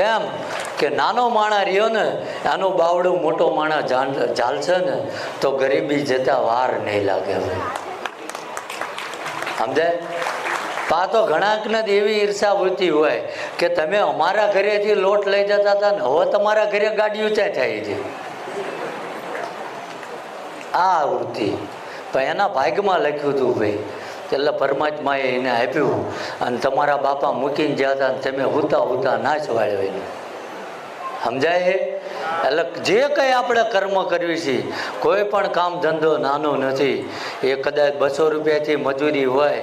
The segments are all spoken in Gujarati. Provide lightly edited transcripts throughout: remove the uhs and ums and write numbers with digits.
કેમ કે નાનો માણા રહ્યો ને આનું બાવડું મોટો માણા ઝાલશે ને તો ગરીબી જતા વાર નહીં લાગે. સમજાય? પા તો ઘણાકને એવી ઈર્ષાવૃત્તિ હોય કે તમે અમારા ઘરેથી લોટ લઈ જતા હતા ને હવે તમારા ઘરે ગાડી ઊંચાઈ થાય છે. આ વૃત્તિ પણ એના ભાગ્યમાં લખ્યું હતું ભાઈ, એટલે પરમાત્માએ એને આપ્યું અને તમારા બાપા મૂકીને ગયા હતા તમે હુતા હુતા નાશ વાળ્યો એને. સમજાય? એટલે જે કંઈ આપણે કર્મ કરવી છે, કોઈ પણ કામ ધંધો નાનો નથી. એ કદાચ 200 રૂપિયાથી મજૂરી હોય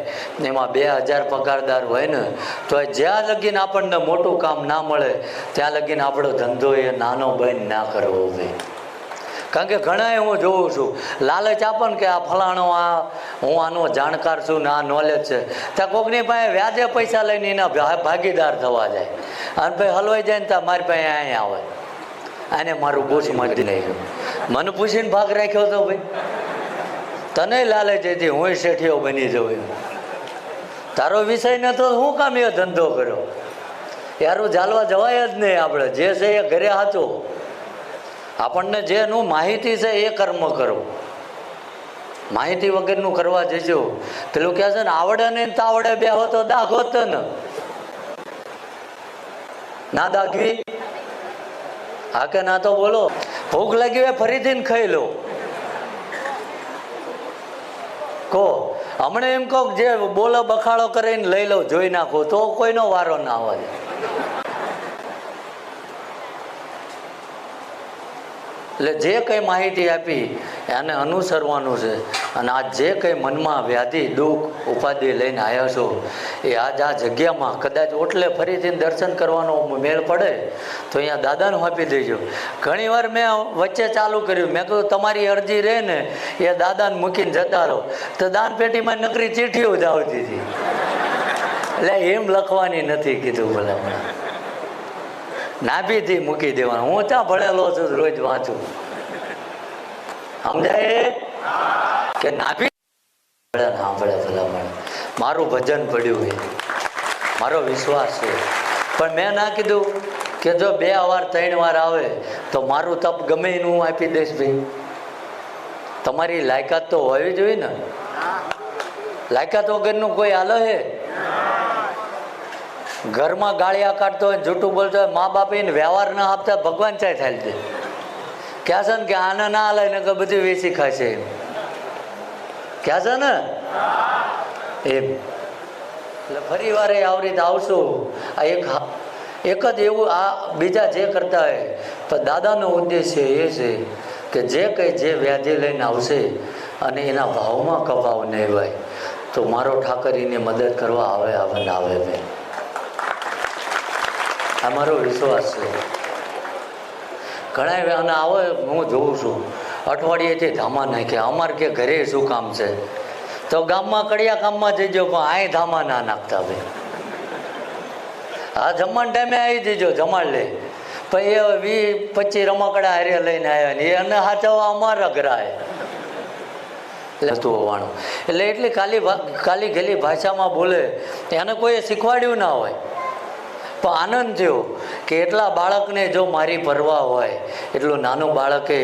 એમાં 2000 પગારદાર હોય ને તો જ્યાં લગીને આપણને મોટું કામ ના મળે ત્યાં લગીને આપણો ધંધો એ નાનો બંધ ના કરવો જોઈએ. કારણ કે ઘણા હું જોઉં છું લાલચ આપે ને કે આ ફલાણો આ હું આનો જાણકાર છું ને આ નોલેજ છે, ત્યાં કોકની પાસે વ્યાજે પૈસા લઈને એના ભાગીદાર થવા જાય અને ભાઈ હલવાઈ જાય ને ત્યાં મારી પાસે અહીંયા આવે આને મારું બૂસ મારી નહીં. મને પૂછીને ભાગ રાખ્યો હતો ભાઈ, તને લાલચ હતી હું શેઠિયો બની જવું, તારો વિષય નતો હું કામ એ ધંધો કર્યો? યારું ચાલવા જવાય જ નહીં. આપણે જે છે એ ઘરે સાચો, આપણને જેનું માહિતી છે એ કર્મ કરો. માહિતી વગરનું કરવા જજો. પેલું કહે છે ને આવડે ને તાવડે બે હો તો દાગ હોત ને ના દાગવી. હા કે ના તો બોલો. ભૂખ લાગી હોય ફરીથી ખાઈ લો. કહો હમણાં એમ કહો જે બોલો બખાડો કરીને લઈ લો જોઈ નાખો તો કોઈનો વારો ના આવે. એટલે જે કંઈ માહિતી આપી એને અનુસરવાનું છે. અને આ જે કંઈ મનમાં વ્યાધિ દુઃખ ઉપાધિ લઈને આવ્યા છો એ આજ આ જગ્યામાં કદાચ ઓટલે ફરીથી દર્શન કરવાનો મેળ પડે તો અહીંયા દાદાને આપી દેજો. ઘણીવાર મેં વચ્ચે ચાલુ કર્યું, મેં કહ્યું તમારી અરજી રહે ને એ દાદાને મૂકીને જતા રહો, તો દાન પેટીમાં નકરી ચીઠીઓ જ આવતી હતી. એટલે એમ લખવાની નથી કીધું ભલા નાભીથી મૂકી દેવાનું. હું ત્યાં ભણેલો છું, રોજ વાંચું. સમજાય કે નાભી સાંભળે ભલામણ મારું ભજન પડ્યું હોય, મારો વિશ્વાસ છે. પણ મેં ના કીધું કે જો 2 વાર 3 વાર આવે તો મારું તપ ગમે એનું હું આપી દઈશ. ભાઈ તમારી લાયકાત તો હોવી જોઈએ ને. લાયકાત વગરનું કોઈ હાલે હે? ઘરમાં ગાળિયા કાઢતો હોય, જૂઠું બોલતો હોય, મા બાપ એને વ્યવહાર ના આપતા ભગવાન ચાય થાય છે. ક્યાં છે ને કે આને ના હાલે ને કે બધું વેચી ખાશે એમ ક્યાં છે ને એમ. એટલે ફરી વાર આવી રીતે આવશું. આ એક જ એવું આ બીજા જે કરતા હોય પણ દાદાનો ઉદ્દેશ્ય એ છે કે જે કંઈ જે વ્યાધિ લઈને આવશે અને એના ભાવમાં કભાવ નહીં હોય તો મારો ઠાકર એની મદદ કરવા આવે આવે ને આવે ભાઈ. આ મારો વિશ્વાસ છે. ઘણા અને આવે હું જોઉં છું અઠવાડિયેથી ધામા નાખ્યા. અમારે કે ઘરે શું કામ છે તો ગામમાં કડિયા કામમાં જઈજો પણ અહીં ધામા ના નાખતા ભાઈ. હા જમવાના ટાઈમે આવી જઈજો જમાડ લે પછી એ 20-25 રમકડા હારે લઈને આવ્યા ને એને સાચવવા અમારા ઘરાય વાણું. એટલે એટલી કાલી ગેલી ભાષામાં બોલે એને કોઈ શીખવાડ્યું ના હોય. પણ આનંદ થયો કે એટલા બાળકને જો મારી પરવા હોય એટલું નાનું બાળકે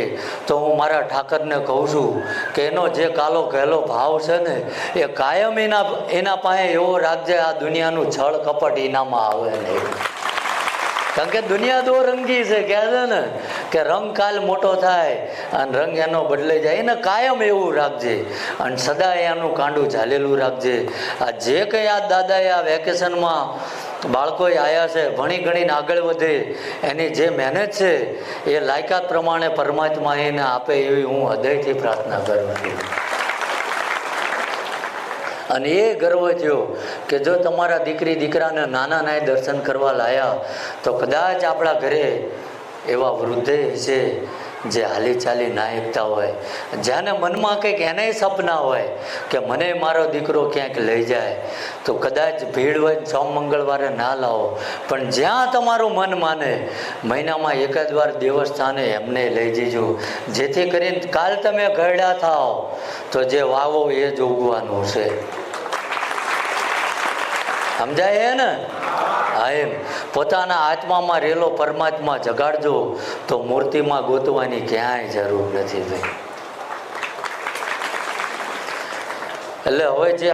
તો હું મારા ઠાકરને કહું છું કે એનો જે કાલો કહેલો ભાવ છે ને એ કાયમ એના પાસે એવો રાખજે આ દુનિયાનું છળ કપટ એનામાં આવે નહીં. કારણ કે દુનિયા દો રંગી છે કહે છે ને કે રંગ કાલ મોટો થાય અને રંગ એનો બદલાઈ જાય. એને કાયમ એવું રાખજે અને સદા એનું કાંડું ઝાલેલું રાખજે. આ જે કંઈ આ દાદાએ આ વેકેશનમાં બાળકોએ આવ્યા છે ભણી ગણીને આગળ વધે એની જે મહેનત છે એ લાયકાત પ્રમાણે પરમાત્મા એને આપે એવી હું હૃદયથી પ્રાર્થના કરું છું. અને એ ગર્વ થયો કે જો તમારા દીકરી દીકરાને નાના નાય દર્શન કરવા લાયા તો કદાચ આપણા ઘરે એવા વૃદ્ધે છે જે હાલી ચાલી ના એકતા હોય, જેને મનમાં કંઈક એને સપના હોય કે મને મારો દીકરો ક્યાંક લઈ જાય તો કદાચ ભીડ હોય સોમ મંગળવારે ના લાવો પણ જ્યાં તમારું મન માને મહિનામાં 1 વાર દેવસ્થાને એમને લઈ જજો. જેથી કરીને કાલ તમે ઘરડા થાઓ તો જે વાવો એ જ ઉગવાનું છે. સમજાય ને? હા એમ પોતાના આત્મામાં રહેલો પરમાત્મા જગાડજો તો મૂર્તિમાં ગોતવાની ક્યાંય જરૂર નથી ભાઈ. એટલે હવે જે